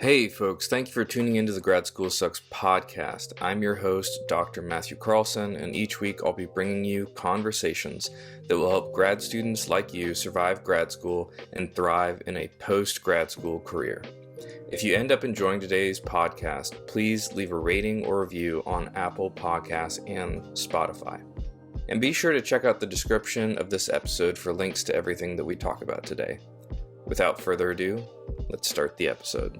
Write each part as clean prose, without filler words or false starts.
Hey, folks, thank you for tuning into the Grad School Sucks podcast. I'm your host, Dr. Matthew Carlson, and each week I'll be bringing you conversations that will help grad students like you survive grad school and thrive in a post grad school career. If you end up enjoying today's podcast, please leave a rating or review on Apple Podcasts and Spotify. And be sure to check out the description of this episode for links to everything that we talk about today. Without further ado, let's start the episode.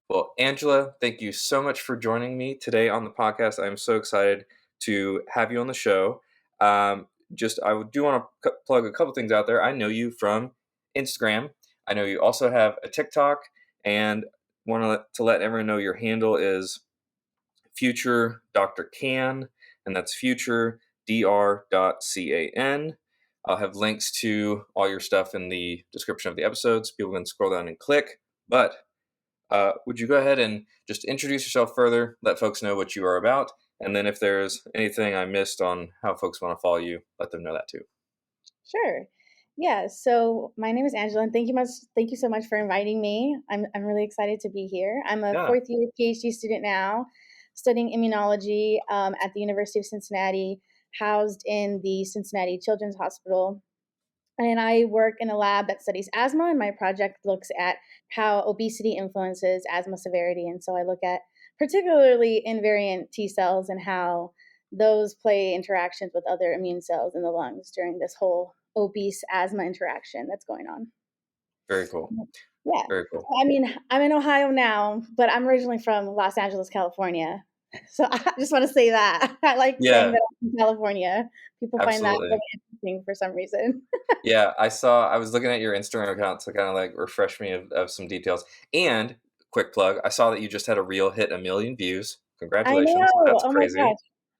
Well, Angela, thank you so much for joining me today on the podcast. I'm so excited to have you on the show. I do want to plug a couple things out there. I know you from Instagram. I know you also have a TikTok, and want to let everyone know your handle is Future Dr. Can, and that's futuredr.can. I'll have links to all your stuff in the description of the episodes. People can scroll down and click, but would you go ahead and just introduce yourself further, let folks know what you are about, and then if there's anything I missed on how folks want to follow you, let them know that too. Sure. Yeah. So my name is Angela, and thank you so much for inviting me. I'm really excited to be here. I'm a Yeah. fourth year PhD student now, studying immunology at the University of Cincinnati, housed in the Cincinnati Children's Hospital. And I work in a lab that studies asthma, and my project looks at how obesity influences asthma severity. And so I look at particularly invariant T cells and how those play interactions with other immune cells in the lungs during this whole obese asthma interaction that's going on. Very cool. Yeah. Very cool. I mean, I'm in Ohio now, but I'm originally from Los Angeles, California. So I just want to say that. I like saying that I'm from California. People find that Absolutely. really interesting for some reason. Yeah, I was looking at your Instagram account to kind of like refresh me of some details. And quick plug, I saw that you just had a reel hit 1 million views. I Congratulations. know. That's Oh my crazy. gosh.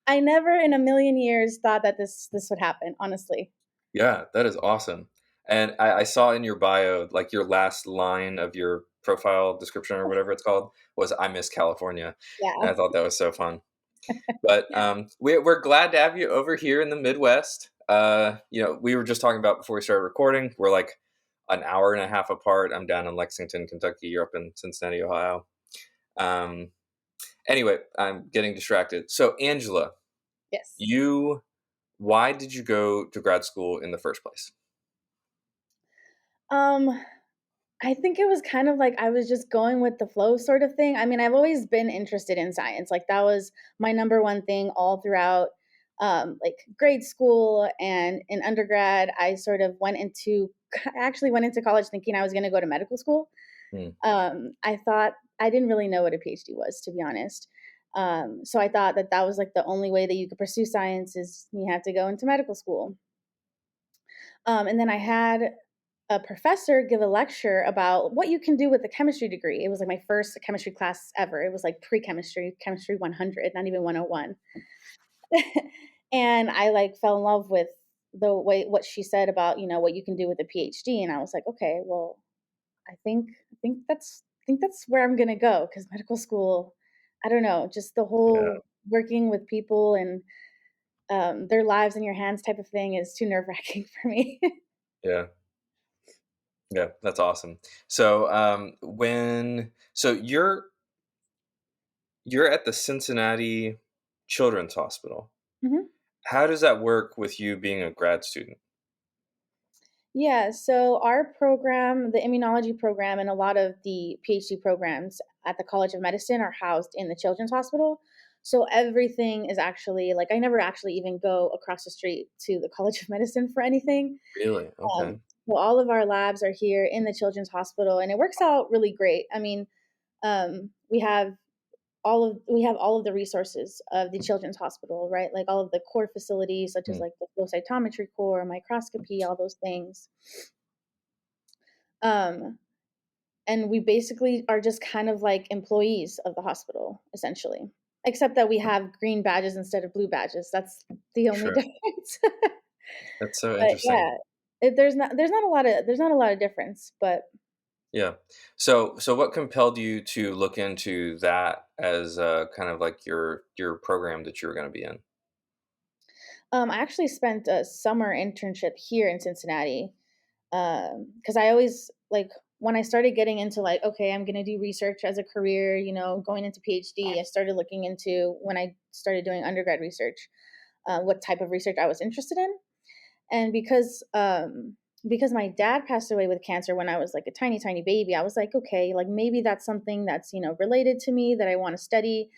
I never in a million years thought that this would happen, honestly. Yeah, that is awesome. And I saw in your bio, like your last line of your profile description or whatever it's called was "I miss California," and Yeah. I thought that was so fun. But we're glad to have you over here in the Midwest. We were just talking about before we started recording. We're like an hour and a half apart. I'm down in Lexington, Kentucky. You're up in Cincinnati, Ohio. Um, anyway, I'm getting distracted. So, Angela, Yes. why did you go to grad school in the first place? Um, I think it was kind of like I was just going with the flow sort of thing. I mean, I've always been interested in science. Like that was my number one thing all throughout like grade school and in undergrad. I sort of actually went into college thinking I was going to go to medical school. Hmm. I thought I didn't really know what a PhD was, to be honest. So I thought that was like the only way that you could pursue science is you have to go into medical school. And then I had a professor give a lecture about what you can do with a chemistry degree. It was like my first chemistry class ever. It was like pre-chemistry, chemistry 100, not even 101. And I like fell in love with the way what she said about, what you can do with a PhD. And I was like, okay, well, I think that's where I'm gonna go because medical school, I don't know, just the Yeah, whole working with people and their lives in your hands type of thing is too nerve wracking for me. yeah, yeah. That's awesome. So, you're at the Cincinnati Children's Hospital. Mhm. How does that work with you being a grad student? Yeah, so our program, the immunology program, and a lot of the PhD programs at the College of Medicine are housed in the Children's Hospital. So everything is actually like I never actually even go across the street to the College of Medicine for anything. Really? Okay. So all of our labs are here in the Children's Hospital, and it works out really great. I mean, we have all of the resources of the Children's Hospital, right? Like all of the core facilities, such as Hmm. like the flow cytometry core, microscopy, all those things. Um, and we basically are just kind of like employees of the hospital, essentially, except that we have green badges instead of blue badges. That's the only Sure. difference. That's so But interesting. yeah, there's not a lot of difference, but Yeah. So what compelled you to look into that as kind of like your program that you were going to be in? I actually spent a summer internship here in Cincinnati, because I always like when I started getting into like, okay, I'm gonna do research as a career, going into PhD. I started looking into when I started doing undergrad research, what type of research I was interested in, and because my dad passed away with cancer when I was like a tiny tiny baby, I was like, okay, like maybe that's something that's related to me that I want to study,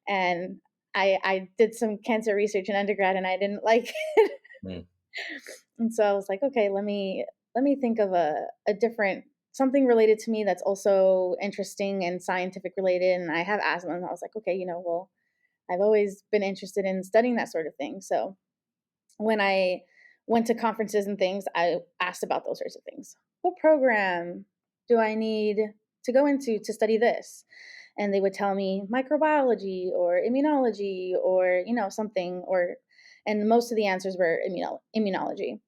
and I did some cancer research in undergrad and I didn't like it. Mm. And so I was like, okay, let me think of a different something related to me that's also interesting and scientific related. And I have asthma, and I was like, okay, well, I've always been interested in studying that sort of thing. So when I went to conferences and things, I asked about those sorts of things. What program do I need to go into to study this? And they would tell me microbiology or immunology or something, and most of the answers were immunology. And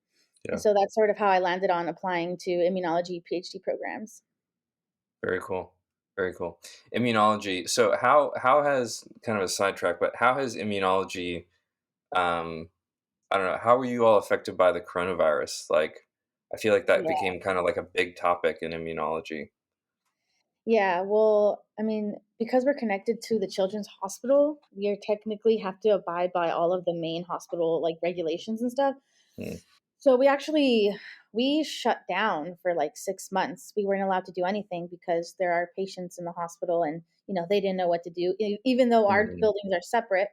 Yeah, so that's sort of how I landed on applying to immunology PhD programs. very cool. Very cool. Immunology. So how has, kind of a sidetrack, but how has immunology, um I don't know, how were you all affected by the coronavirus? Like, I feel like that Yeah. became kind of like a big topic in immunology. Yeah, well, I mean, because we're connected to the children's hospital, we technically have to abide by all of the main hospital like regulations and stuff. Hmm. So we shut down for like 6 months. We weren't allowed to do anything because there are patients in the hospital, and they didn't know what to do, even though our Mhm. buildings are separate.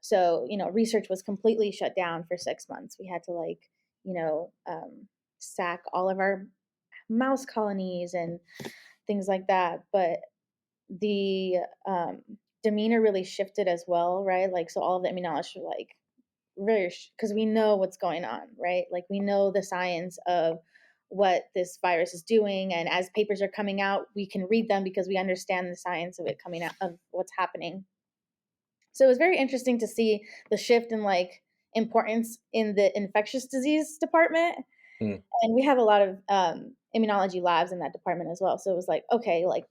So research was completely shut down for 6 months. We had to like sack all of our mouse colonies and things like that. But the demeanor really shifted as well, right? Like, so all of the immunologists were like very, because we know what's going on, right? Like, we know the science of what this virus is doing. And as papers are coming out, we can read them because we understand the science of it coming out, of what's happening. So it was very interesting to see the shift in like importance in the infectious disease department. Hmm. And we have a lot of immunology labs in that department as well. So it was like, okay, like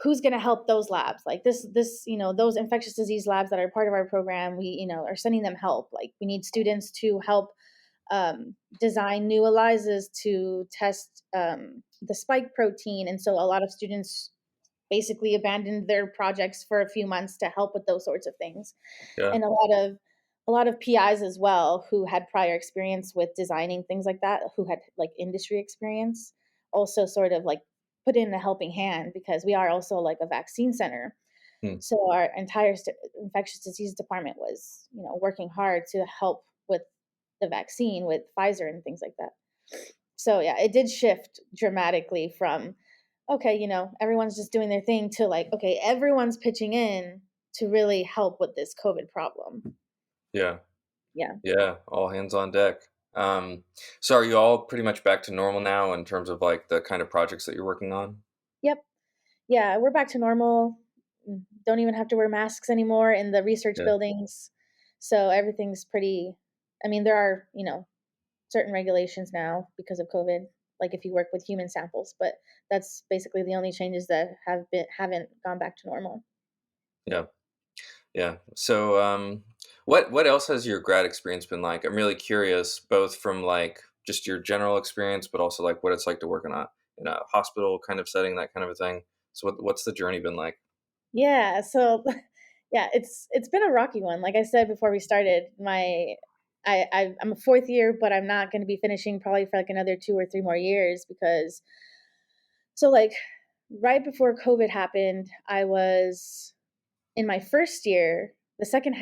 who's going to help those labs, like this those infectious disease labs that are part of our program, we are sending them help. Like, we need students to help design new ELISAs to test the spike protein. And so a lot of students basically abandoned their projects for a few months to help with those sorts of things. Yeah. And a lot of PIs as well, who had prior experience with designing things like that, who had like industry experience, also sort of like put in a helping hand, because we are also like a vaccine center. Hmm. So our entire infectious disease department was, working hard to help with the vaccine with Pfizer and things like that. So yeah, it did shift dramatically from, okay, everyone's just doing their thing, to like, okay, everyone's pitching in to really help with this COVID problem. Yeah. Yeah. Yeah. All hands on deck. So are you all pretty much back to normal now in terms of like the kind of projects that you're working on? Yep. Yeah, we're back to normal. Don't even have to wear masks anymore in the research Yeah. buildings. So everything's pretty, I mean, there are, certain regulations now because of COVID, like if you work with human samples, but that's basically the only changes that haven't gone back to normal. Yeah. Yeah. So, what else has your grad experience been like? I'm really curious, both from like just your general experience, but also like what it's like to work in a hospital kind of setting, that kind of a thing. So, what's the journey been like? Yeah, so yeah, it's been a rocky one. Like I said before we started, I'm a fourth year, but I'm not going to be finishing probably for like another 2 or 3 more years, because so like right before COVID happened, I was in my first year, the second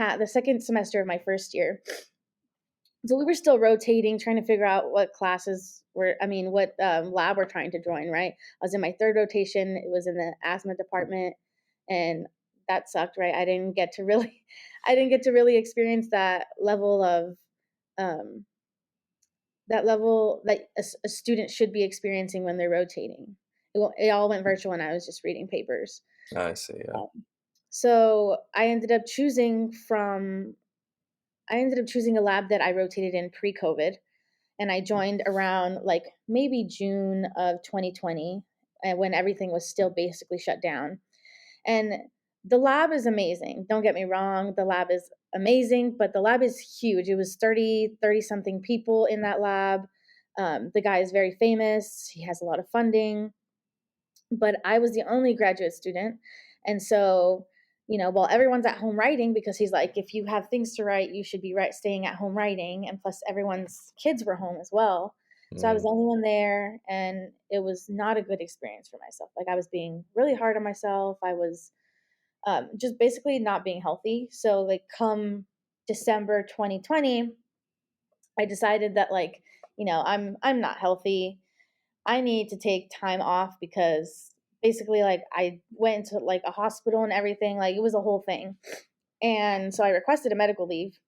semester of my first year. So we were still rotating, trying to figure out what classes were, I mean, what lab we're trying to join, right? I was in my third rotation. It was in the asthma department, and that sucked, right? I didn't get to really experience um, that level that a student should be experiencing when they're rotating. It all went virtual, and I was just reading papers. I see. Yeah. So I ended up choosing a lab that I rotated in pre-COVID, and I joined around like maybe June of 2020, and when everything was still basically shut down. And The lab is amazing. Don't get me wrong. The lab is amazing, but the lab is huge. It was 30 something people in that lab. The guy is very famous. He has a lot of funding, but I was the only graduate student. And so, while everyone's at home writing, because he's like, if you have things to write, you should be staying at home writing. And plus, everyone's kids were home as well. So I was Mm, the only one there, and it was not a good experience for myself. Like, I was being really hard on myself. I was just basically not being healthy. So, like, come December 2020, I decided that, like, I'm not healthy. I need to take time off, because basically, like, I went to like a hospital and everything. Like, it was a whole thing. And so I requested a medical leave.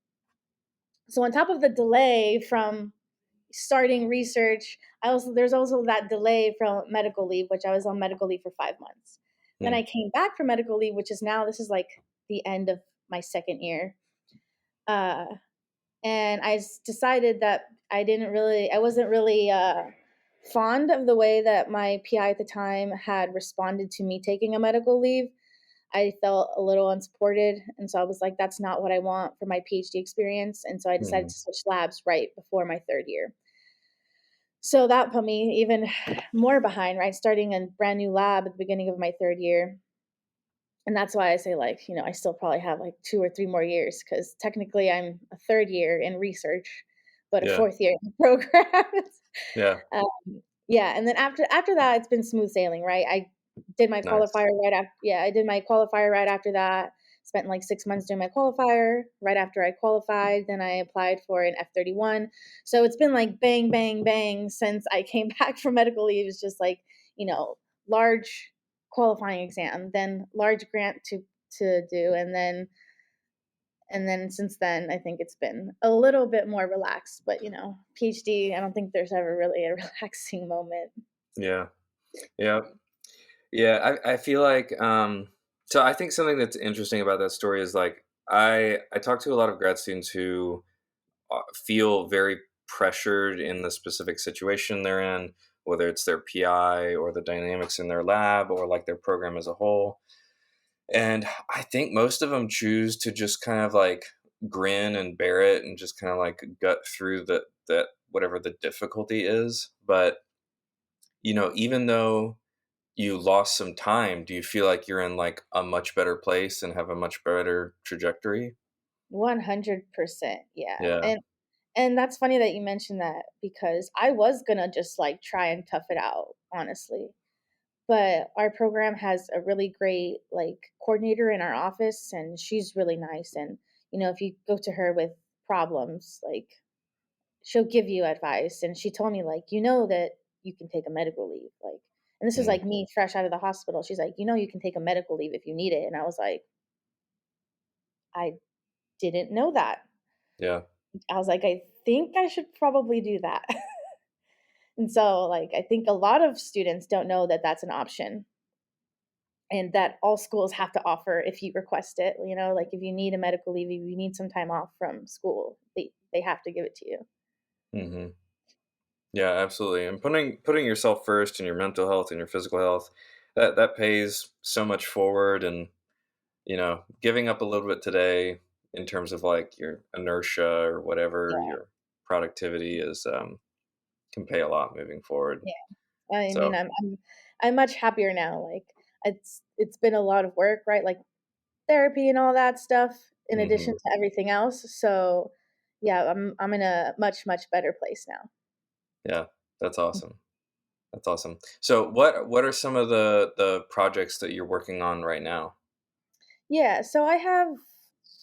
So on top of the delay from starting research, there's also that delay from medical leave, which I was on medical leave for 5 months. Then mm, I came back from medical leave, which is now, this is like the end of my second year. Uh, and I decided that I wasn't really fond of the way that my PI at the time had responded to me taking a medical leave. I felt a little unsupported, and so I was like, that's not what I want for my PhD experience. And so I decided mm, to switch labs right before my third year. So that put me even more behind, right? Starting a brand new lab at the beginning of my third year. And that's why I say, like, I still probably have like 2 or 3 more years, because technically I'm a third year in research, but a yeah, fourth year in the program. yeah, Yeah, and then after that, it's been smooth sailing, right? I did my nice. qualifier right after. Yeah, I did my qualifier right after that. Spent like 6 months doing my qualifier. Right after I qualified, then I applied for an F-31. So it's been like bang, bang, bang since I came back from medical leave. It's just like, large qualifying exam, then large grant to do, and then since then, I think it's been a little bit more relaxed. But PhD, I don't think there's ever really a relaxing moment. Yeah, yeah, yeah. I feel like so I think something that's interesting about that story is like I talk to a lot of grad students who feel very pressured in the specific situation they're in, whether it's their PI or the dynamics in their lab or like their program as a whole. And I think most of them choose to just kind of like grin and bear it and just kind of like gut through that whatever the difficulty is. But even though you lost some time, do you feel like you're in like a much better place and have a much better trajectory? 100%. Yeah. Yeah. And that's funny that you mentioned that, because I was gonna just like try and tough it out, honestly. But our program has a really great like coordinator in our office, and she's really nice. And if you go to her with problems, like, she'll give you advice. And she told me, like, that you can take a medical leave, like, and this is Mm, like me fresh out of the hospital. She's like, you can take a medical leave if you need it. And I was like, I didn't know that. yeah. I was like, I think I should probably do that. And so, like, I think a lot of students don't know that that's an option, and that all schools have to offer if you request it. Like, if you need a medical leave, if you need some time off from school, they have to give it to you. Hmm. Yeah, absolutely. And putting yourself first and your mental health and your physical health, that pays so much forward. And giving up a little bit today in terms of like your inertia or whatever Yeah, your productivity is can pay a lot moving forward. yeah. I mean, So, I'm much happier now. Like, it's been a lot of work, right? Like, therapy and all that stuff, in addition hmm, to everything else. So, yeah, I'm in a much, much better place now. yeah, that's awesome. That's awesome. So, what are some of the projects that you're working on right now? Yeah, so I have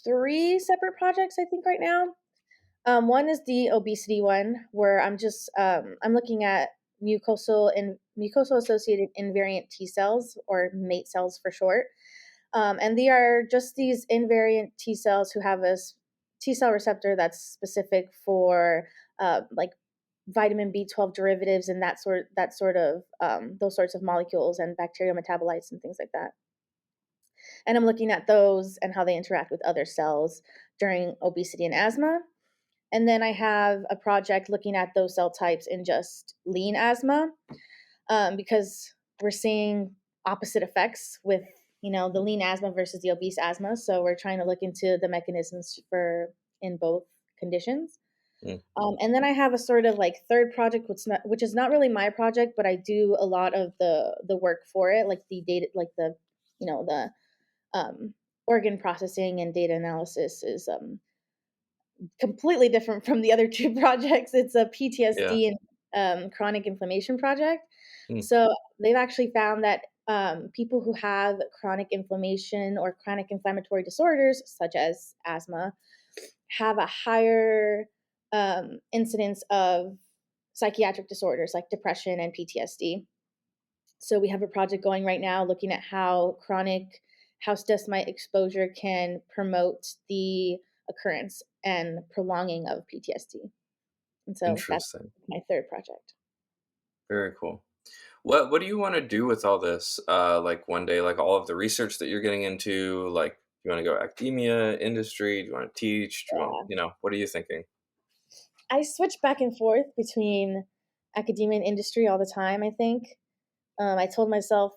3 separate projects, I think, right now. One is the obesity one, where I'm looking at mucosal associated invariant T cells, or MATE cells for short. And they are just these invariant T cells who have T cell receptor that's specific for like vitamin B12 derivatives, and that sort of those sorts of molecules and bacterial metabolites and things like that. And I'm looking at those and how they interact with other cells during obesity and asthma. And then I have a project looking at those cell types in just lean asthma, because we're seeing opposite effects with the lean asthma versus the obese asthma. So we're trying to look into the mechanisms for in both conditions. Mm. And then I have a sort of like third project, which is not really my project, but I do a lot of the work for it, like the data, like the organ processing and data analysis is completely different from the other two projects. It's a Yeah. PTSD and chronic inflammation project. Mm. So they've actually found that people who have chronic inflammation or chronic inflammatory disorders, such as asthma, have a higher incidence of psychiatric disorders like depression and PTSD. So we have a project going right now looking at how chronic house dust mite exposure can promote the occurrence and prolonging of PTSD. And so that's Interesting. my third project. Very cool. What do you want to do with all this? Like one day, like all of the research that you're getting into, like you want to go academia, industry, do you want to teach? Do you want, Yeah. what are you thinking? I switch back and forth between academia and industry all the time, I think. I told myself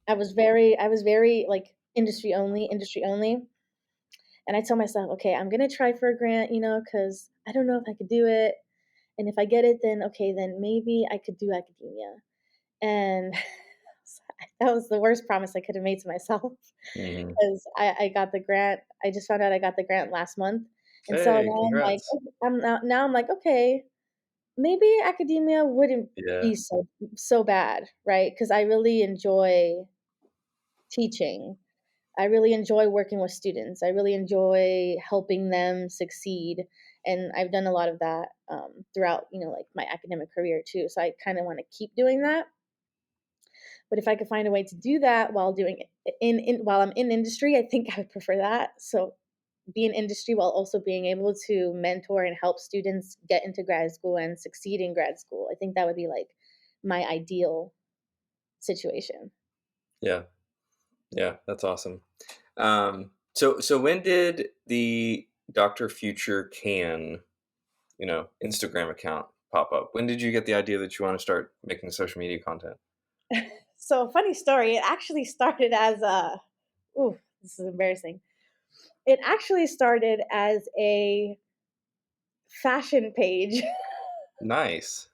I was very like industry only. And I told myself, okay, I'm gonna try for a grant, because I don't know if I could do it. And if I get it, then okay, then maybe I could do academia. And that was the worst promise I could have made to myself Hmm. because I got the grant. I just found out I got the grant last month. And so Hey, now I'm like, congrats. now I'm like, okay, maybe academia wouldn't Yeah. be so bad, right? Because I really enjoy teaching. I really enjoy working with students. I really enjoy helping them succeed, and I've done a lot of that throughout, like my academic career too. So I kind of want to keep doing that. But if I could find a way to do that while doing it while I'm in industry, I think I would prefer that. So be in industry while also being able to mentor and help students get into grad school and succeed in grad school. I think that would be like my ideal situation. Yeah. Yeah. That's awesome. So when did the Dr. Future Can, Instagram account pop up? When did you get the idea that you want to start making social media content? So funny story. It actually started as a. Ooh, this is embarrassing. It actually started as a fashion page. Nice.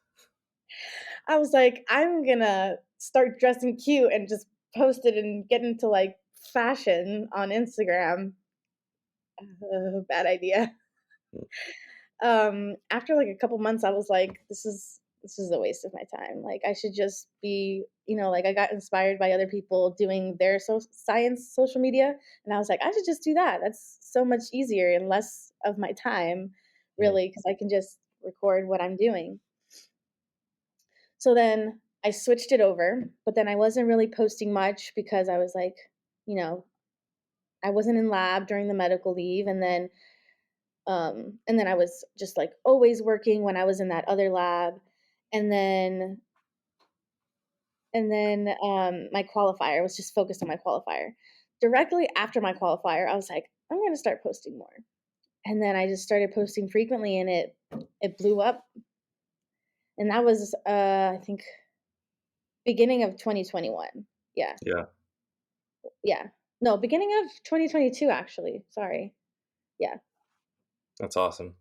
I was like, I'm gonna start dressing cute and just post it and get into like fashion on Instagram. Bad idea. Mm. After like a couple months, I was like, this is a waste of my time. Like I should just be, like I got inspired by other people doing their science social media, and I was like, I should just do that. That's so much easier and less of my time, Mm. really, because I can just record what I'm doing. So then I switched it over, but then I wasn't really posting much because I was like, you know, I wasn't in lab during the medical leave, and then I was just like always working when I was in that other lab, and then my qualifier was just focused on my qualifier. Directly after my qualifier, I was like, I'm gonna start posting more, and then I just started posting frequently, and it blew up, and that was I think beginning of 2021. Yeah, Yeah. yeah, no, beginning of 2022 actually. Sorry, yeah. That's awesome.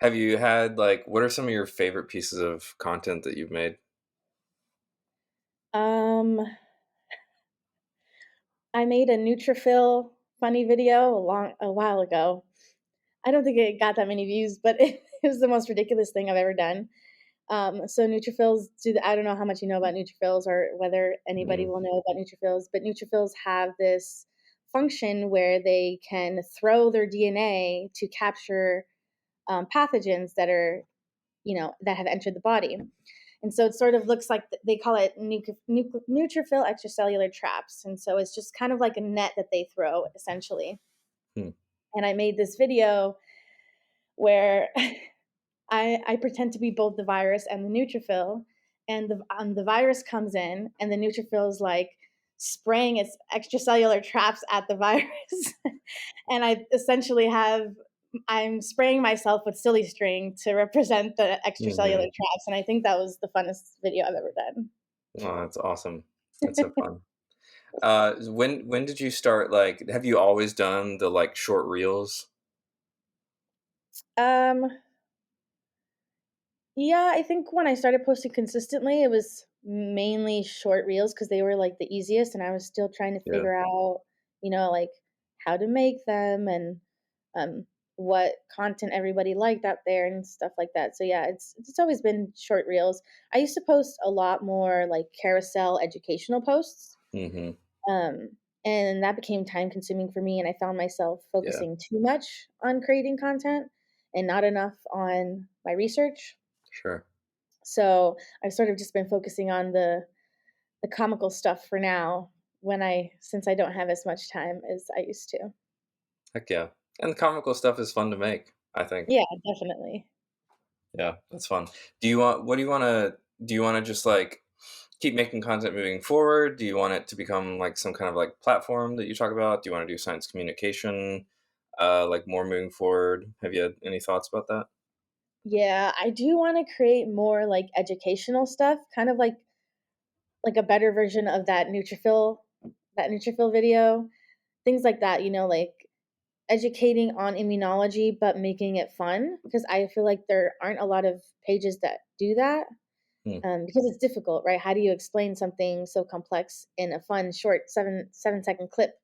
Have you had what are some of your favorite pieces of content that you've made? Um, I made a neutrophil funny video a while ago. I don't think it got that many views, but it was the most ridiculous thing I've ever done. So neutrophils I don't know how much you know about neutrophils or whether anybody Mm. will know about neutrophils, but neutrophils have this function where they can throw their DNA to capture pathogens that have entered the body. And so it sort of looks like they call it neutrophil extracellular traps. And so it's just kind of like a net that they throw essentially. Mm. And I made this video where I pretend to be both the virus and the neutrophil, and the virus comes in, and the neutrophil is like spraying its extracellular traps at the virus, and I'm spraying myself with silly string to represent the extracellular Mhm. traps, and I think that was the funnest video I've ever done. Oh, that's awesome. That's so fun. When did you start, like, have you always done the, like, short reels? Um, yeah, I think when I started posting consistently, it was mainly short reels because they were like the easiest, and I was still trying to Yeah. figure out, like how to make them and um, what content everybody liked out there and stuff like that. So yeah, it's always been short reels. I used to post a lot more like carousel educational posts, Mhm. um, and that became time consuming for me, and I found myself Yeah, focusing too much on creating content and not enough on my research. sure. So I've sort of just been focusing on the comical stuff for now since I don't have as much time as I used to. Heck yeah. And the comical stuff is fun to make, I think. Yeah, definitely. Yeah, that's fun. What do you wanna just, like, keep making content moving forward? Do you want it to become, like, some kind of, like, platform that you talk about? Do you wanna do science communication, like, more moving forward? Have you had any thoughts about that? Yeah, I do want to create more like educational stuff, kind of like a better version of that Nutrifil video, things like that, like educating on immunology but making it fun because I feel like there aren't a lot of pages that do that. Hmm, Because it's difficult, right? How do you explain something so complex in a fun, short 7-second clip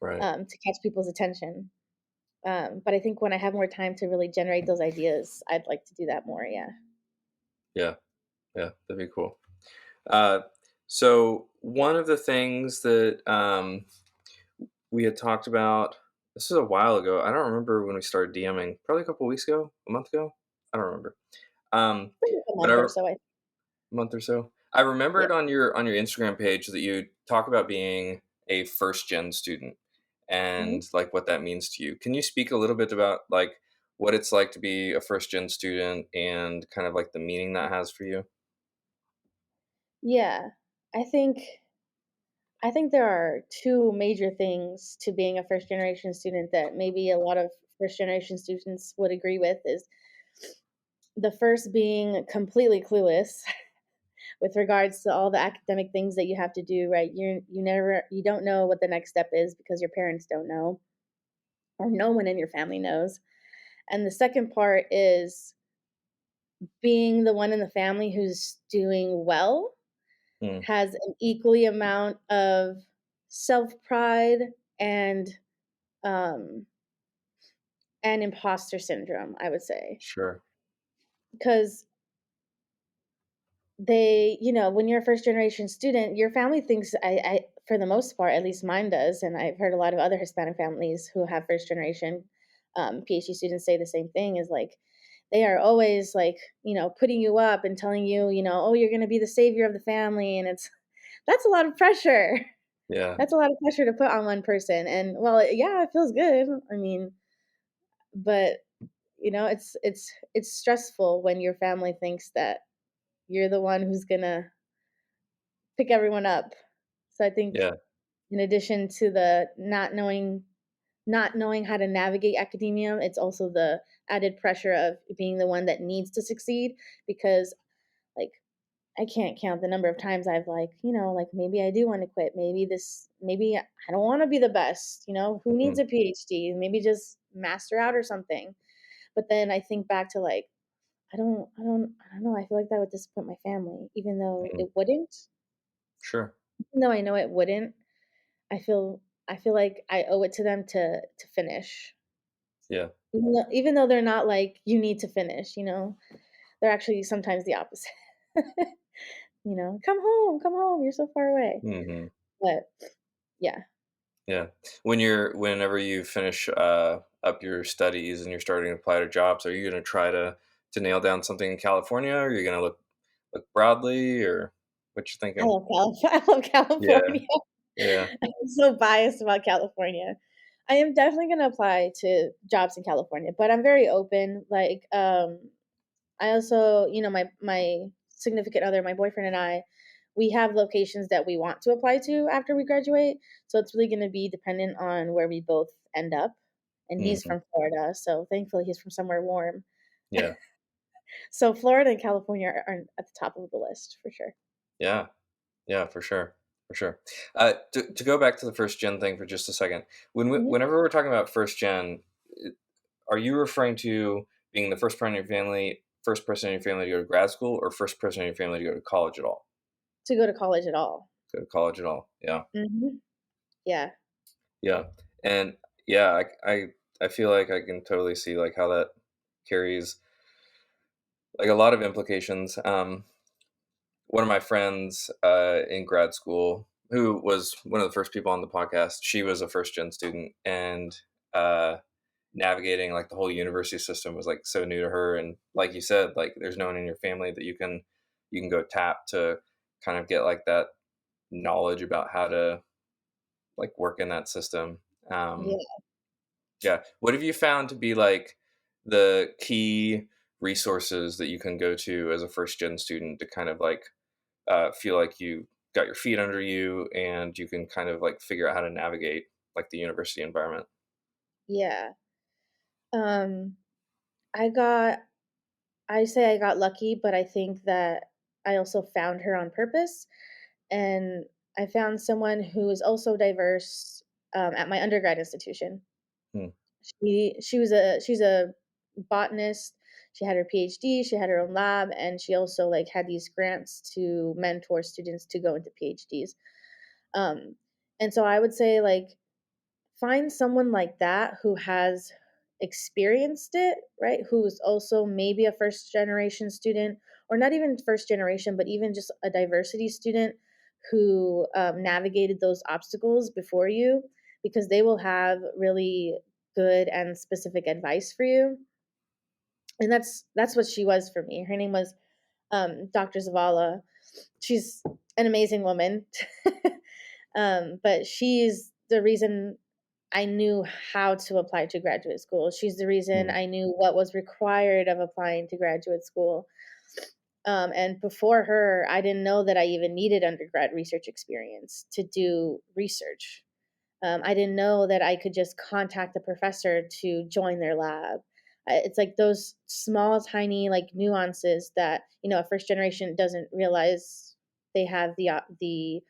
right. to catch people's attention? But I think when I have more time to really generate those ideas, I'd like to do that more. Yeah. Yeah, yeah, that'd be cool. Uh, so one of the things that, we had talked about, this is a while ago, I don't remember when we started DMing, probably a couple weeks ago, a month ago? I don't remember. Um, Maybe a but month or so. month or so. I Yeah. remembered on your Instagram page that you talk about being a first gen student hmm and like what that means to you. Can you speak a little bit about like what it's like to be a first gen student and kind of like the meaning that has for you? Yeah. I think I think there are two major things to being a first generation student that maybe a lot of first generation students would agree with is the first being completely clueless with regards to all the academic things that you have to do, right? You don't know what the next step is because your parents don't know or no one in your family knows. And the second part is being the one in the family who's doing well Mm, has an equally amount of self-pride and um and imposter syndrome, I would say. sure. Because when you're a first generation student, your family thinks I for the most part, at least mine does, and I've heard a lot of other Hispanic families who have first generation PhD students say the same thing is like they are always like, putting you up and telling you, oh, you're going to be the savior of the family. And that's a lot of pressure. Yeah. That's a lot of pressure to put on one person. And well, yeah, it feels good. I mean, but it's stressful when your family thinks that you're the one who's going to pick everyone up. So I think Yeah. in addition to the not knowing how to navigate academia, it's also the added pressure of being the one that needs to succeed because like I can't count the number of times I've like maybe I do want to quit. Maybe I don't want to be the best, who needs Mhm, a PhD? Maybe just master out or something. But then I think back to like I don't know. I feel like that would disappoint my family even though mhm. it wouldn't. Sure. Even though I know it wouldn't. I feel like I owe it to them to finish. Yeah. Even though they're not like, "You need to finish," they're actually sometimes the opposite. Come home, you're so far away." Mhm. But yeah. Yeah. Whenever you finish up your studies and you're starting to apply to jobs, are you going to try to nail down something in California, or are you going to look broadly, or what you I thinking? love I love Yeah. California. Yeah. I'm so biased about California. I am definitely gonna apply to jobs in California, but I'm very open, like, I also, my significant other, my boyfriend and I, we have locations that we want to apply to after we graduate. So it's really going to be dependent on where we both end up. And he's Mhm. from Florida, so thankfully he's from somewhere warm. Yeah. So Florida and California are at the top of the list for sure. Yeah. Yeah, for sure. For sure. To go back to the first gen thing for just a second, Mhm. whenever we're talking about first gen, are you referring to being the first person in your family to go to grad school, or first person in your family to go to college at all? To go to college at all. Go to college at all? Yeah, Mhm. Yeah. yeah, and yeah, I feel like I can totally see like how that carries like a lot of implications. One of my friends in grad school, who was one of the first people on the podcast, she was a first gen student, and uh, navigating like the whole university system was like so new to her. And like you said, like there's no one in your family that you can go tap to kind of get like that knowledge about how to like work in that system. Um, Yeah. yeah, what have you found to be like the key resources that you can go to as a first gen student to kind of like feel like you got your feet under you and you can kind of like figure out how to navigate like the university environment? Yeah. Um, I got I say I got lucky, but I think that I also found her on purpose, and I found someone who is also diverse, at my undergrad institution. Hmm. She's a botanist. She had her PhD, she had her own lab, and she also, like, had these grants to mentor students to go into PhDs. Um, and so I would say, like, find someone like that who has experienced it, right? Who's also maybe a first generation student, or not even first generation, but even just a diversity student who navigated those obstacles before you, because they will have really good and specific advice for you. And that's what she was for me. Her name was Dr. Zavala. She's an amazing woman. But she's the reason I knew how to apply to graduate school. She's the reason Hmm. I knew what was required of applying to graduate school. And before her, I didn't know that I even needed undergrad research experience to do research. I didn't know that I could just contact a professor to join their lab. It's like those small, tiny, like nuances that a first generation doesn't realize they have the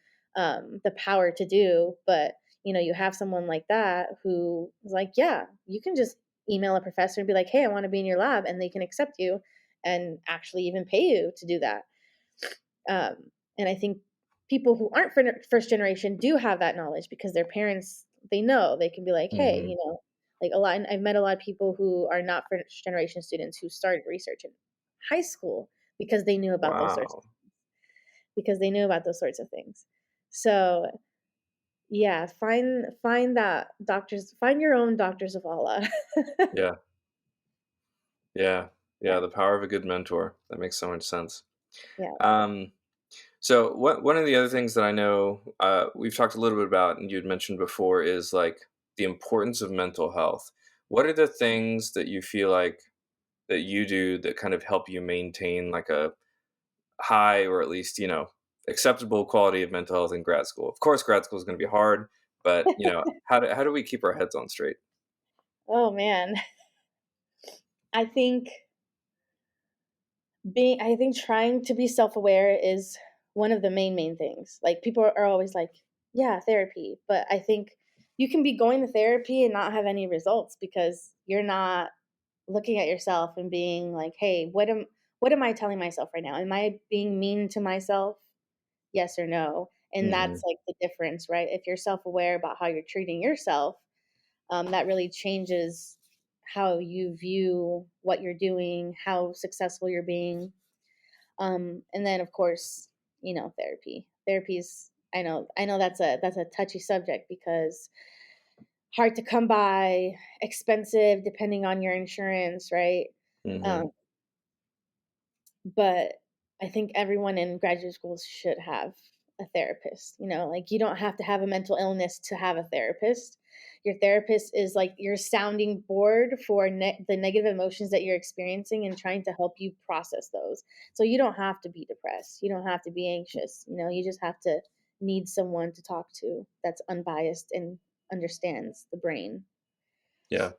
power to do. But you have someone like that who is like, yeah, you can just email a professor and be like, hey, I want to be in your lab, and they can accept you and actually even pay you to do that. And I think people who aren't first generation do have that knowledge because their parents, they know, they can be like, hey, Hmm. like a lot. And I've met a lot of people who are not first generation students who started research in high school because they knew about those sorts of, Wow. because they knew about those sorts of things. So yeah, find your own doctors of Allah. Yeah. Yeah. Yeah. Yeah, The power of a good mentor. That makes so much sense. yeah. Um, so one of the other things that I know we've talked a little bit about, and you'd mentioned before, is like the importance of mental health. What are the things that you feel like that you do that kind of help you maintain like a high or at least acceptable quality of mental health in grad school? Of course, grad school is going to be hard, but how do we keep our heads on straight? Oh man, I think I think trying to be self-aware is one of the main things. Like, people are always like, yeah, therapy, but I think you can be going to therapy and not have any results because you're not looking at yourself and being like, hey, what am I telling myself right now? Am I being mean to myself? Yes or no? And Hmm. that's like the difference, right? If you're self-aware about how you're treating yourself, that really changes how you view what you're doing, how successful you're being. And then, of course, therapy. Therapy's, I know that's a touchy subject because hard to come by, expensive depending on your insurance, right? Hmm. Um, but I think everyone in graduate school should have a therapist. Like, you don't have to have a mental illness to have a therapist. Your therapist is like your sounding board for the negative emotions that you're experiencing and trying to help you process those. So you don't have to be depressed. You don't have to be anxious. You just have to need someone to talk to that's unbiased and understands the brain. Yeah.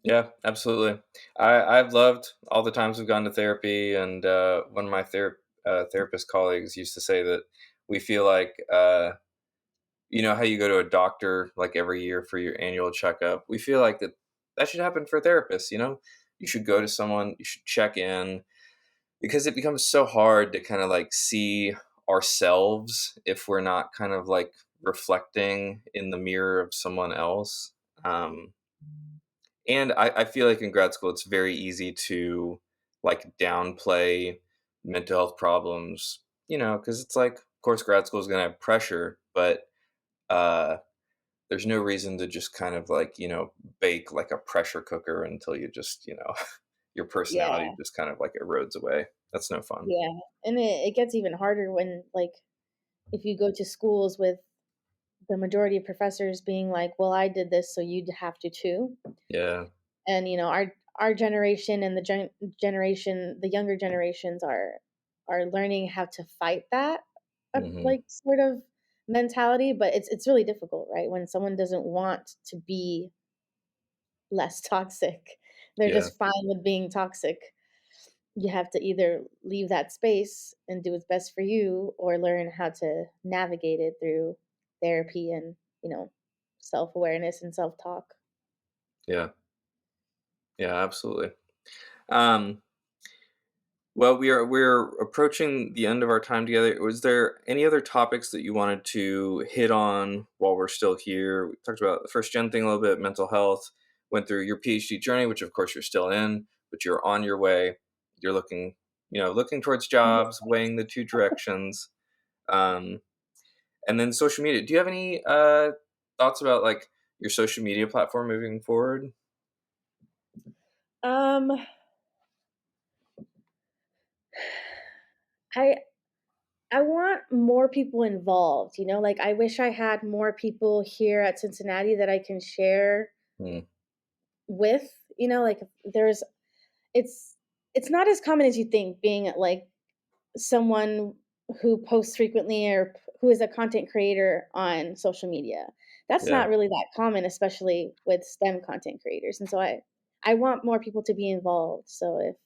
Yeah, absolutely. I've loved all the times we've gone to therapy, and one of my therapist colleagues used to say that we feel like, you know how you go to a doctor like every year for your annual checkup? We feel like that should happen for therapists, you know? You should go to someone, you should check in, because it becomes so hard to kind of like see ourselves if we're not kind of like reflecting in the mirror of someone else. Um, and I feel like in grad school, it's very easy to like downplay mental health problems, you know, because it's like, of course, grad school is going to have pressure, but uh, there's no reason to just kind of like, you know, bake like a pressure cooker until you just, you know, your personality Yeah, just kind of like erodes away. That's no fun. yeah, and it gets even harder when, like, if you go to schools with the majority of professors being like, "Well, I did this, so you'd have to too." Yeah. And, you know, our generation and the younger generations are learning how to fight that, Hmm. like, sort of mentality, but it's really difficult, right? When someone doesn't want to be less toxic, they're Yeah. just fine with being toxic. You have to either leave that space and do what's best for you or learn how to navigate it through therapy and, you know, self-awareness and self-talk. Yeah. Yeah. Absolutely. Um, well, we're approaching the end of our time together. Was there any other topics that you wanted to hit on while we're still here? We talked about the first gen thing a little bit, mental health. Went through your PhD journey, which of course you're still in, but you're on your way. You're looking, you know, looking towards jobs, weighing the two directions. Um, and then social media. Do you have any thoughts about like your social media platform moving forward? Um, I I want more people involved, you know, like I wish I had more people here at Cincinnati that I can share Hmm. with, you know, like there's it's it's not as common as you think being like someone who posts frequently or who is a content creator on social media. That's Yeah. not really that common, especially with STEM content creators. And so I want more people to be involved. So if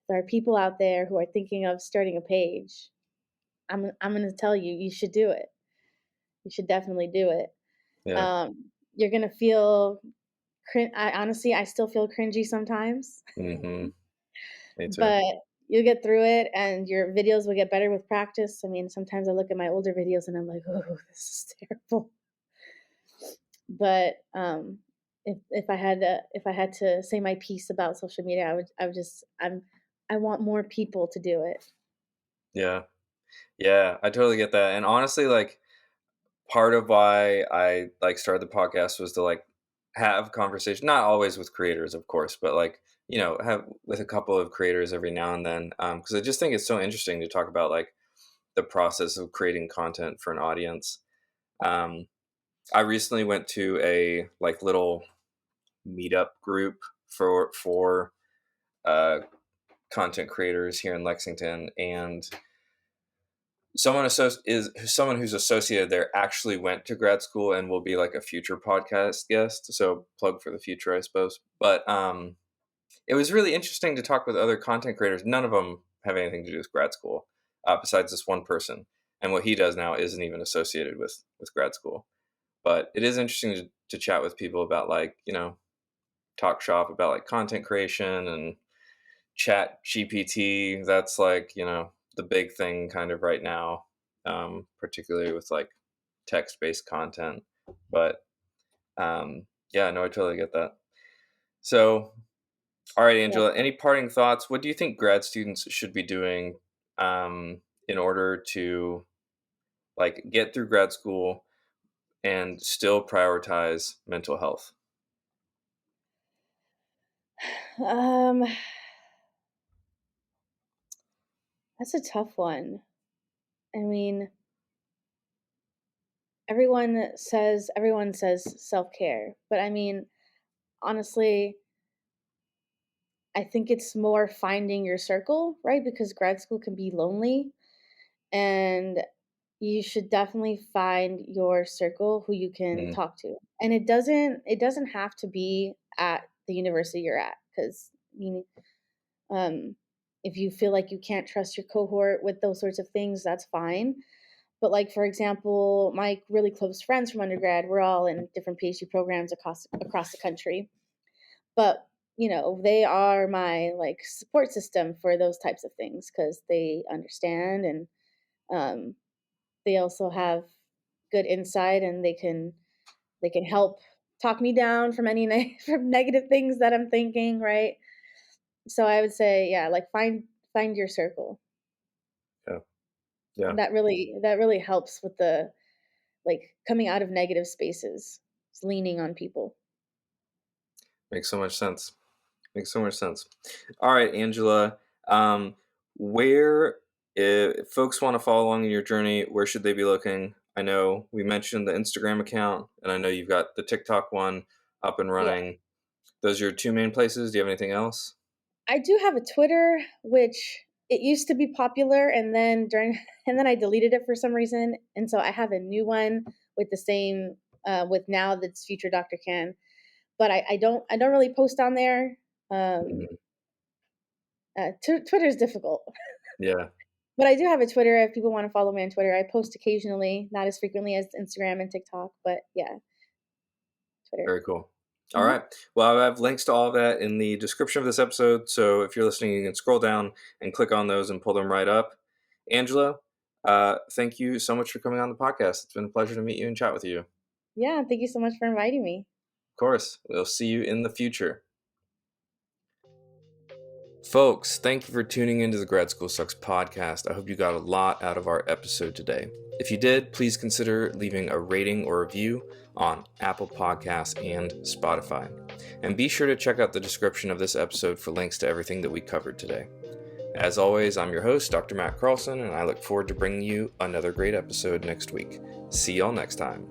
there are people out there who are thinking of starting a page, I'm going to tell you you should do it. You should definitely do it. Yeah. You're going to feel I honestly I still feel cringy sometimes, Hmm. Me too. but you'll get through it and your videos will get better with practice. I mean, sometimes I look at my older videos and I'm like, "Oh, this is terrible." But if I had to say my piece about social media, I would just I want more people to do it. Yeah. Yeah, I totally get that. And honestly, like part of why I like started the podcast was to like have conversation, not always with creators, of course, but like, you know, have with a couple of creators every now and then. Because I just think it's so interesting to talk about like the process of creating content for an audience. Um, I recently went to a like little meetup group for uh, content creators here in Lexington, and someone who's associated there actually went to grad school and will be like a future podcast guest, so plug for the future, I suppose. But it was really interesting to talk with other content creators. None of them have anything to do with grad school, besides this one person, and what he does now isn't even associated with grad school. But it is interesting to chat with people about like, you know, talk shop about like content creation and chat GPT. That's like, you know, the big thing kind of right now, particularly with like text based content. But yeah, no, I totally get that. So, all right, Yeah. Angela, any parting thoughts? What do you think grad students should be doing in order to like get through grad school and still prioritize mental health? Um, that's a tough one. I mean, everyone says self-care, but I mean, honestly, I think it's more finding your circle, right? Because grad school can be lonely and you should definitely find your circle who you can Mm, talk to. And it doesn't have to be at the university you're at cuz I mean, um if you feel like you can't trust your cohort with those sorts of things, that's fine. But like, for example, my really close friends from undergrad, we're all in different PhD programs across the country. But, they are my like support system for those types of things because they understand, and um, they also have good insight, and they can help talk me down from any from negative things that I'm thinking, right? So I would say, yeah, like find your circle. Yeah. Yeah. That really helps with the like coming out of negative spaces. It's leaning on people. Makes so much sense. Makes so much sense. All right, Angela. Um, where, if folks want to follow along in your journey, where should they be looking? I know we mentioned the Instagram account, and I know you've got the TikTok one up and Yeah. running. Those are your two main places. Do you have anything else? I do have a Twitter, which it used to be popular, and then and then I deleted it for some reason, and so I have a new one with the same with now that's Future Dr. Can, but I don't really post on there. Um, Mhm. Twitter is difficult, Yeah, but I do have a Twitter. If people want to follow me on Twitter, I post occasionally, not as frequently as Instagram and TikTok, but yeah, Twitter. very cool. All Hmm. right. Well, I have links to all of that in the description of this episode. So if you're listening, you can scroll down and click on those and pull them right up. Angela, thank you so much for coming on the podcast. It's been a pleasure to meet you and chat with you. Of Yeah, thank you so much for inviting me. course, we'll see you in the future. Folks, thank you for tuning into the Grad School Sucks podcast. I hope you got a lot out of our episode today. If you did, please consider leaving a rating or review on Apple Podcasts and Spotify. And be sure to check out the description of this episode for links to everything that we covered today. As always, I'm your host, Dr. Matt Carlson, and I look forward to bringing you another great episode next week. See y'all next time.